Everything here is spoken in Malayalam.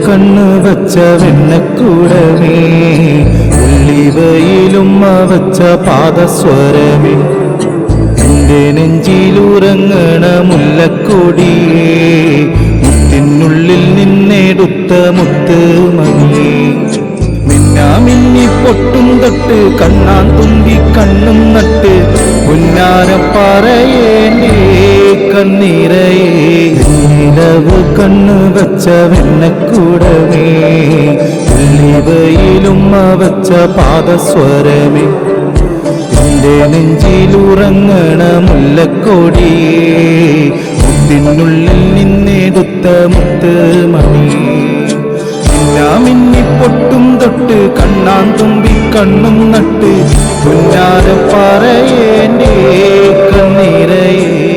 കണ്ണു വച്ച വെണ്ണക്കൂടമേ, ഉള്ളിവയിലുമ്മ വച്ച പാദസ്വരമേ, എന്റെ നെഞ്ചിലുറങ്ങണ മുല്ലക്കൊടിയേ, മുത്തിനുള്ളിൽ നിന്നെടുത്ത മുത്ത് മണിയേ, മിന്നി പൊട്ടും തൊട്ട് കണ്ണാൻ തുമ്പി കണ്ണും നട്ട് പുന്നാരപ്പാറയേന്റെ കണ്ണീരയേ, നിലവ് കണ്ണു വച്ച വെണ്ണക്കൂടമേ, ഉള്ളിവയിലുമ്മ വച്ച പാദസ്വരമേ, എന്റെ നെഞ്ചിലുറങ്ങണ മുല്ലക്കൊടിയേ, മുത്തിനുള്ളിൽ നിന്നെടുത്ത മുത്ത് മണിയേ, മിന്നി പൊട്ടും തൊട്ട് കണ്ണാൻ തുമ്പി കണ്ണും നട്ട് പുന്നാരപ്പാറയേന്റെ കണ്ണീരയേ.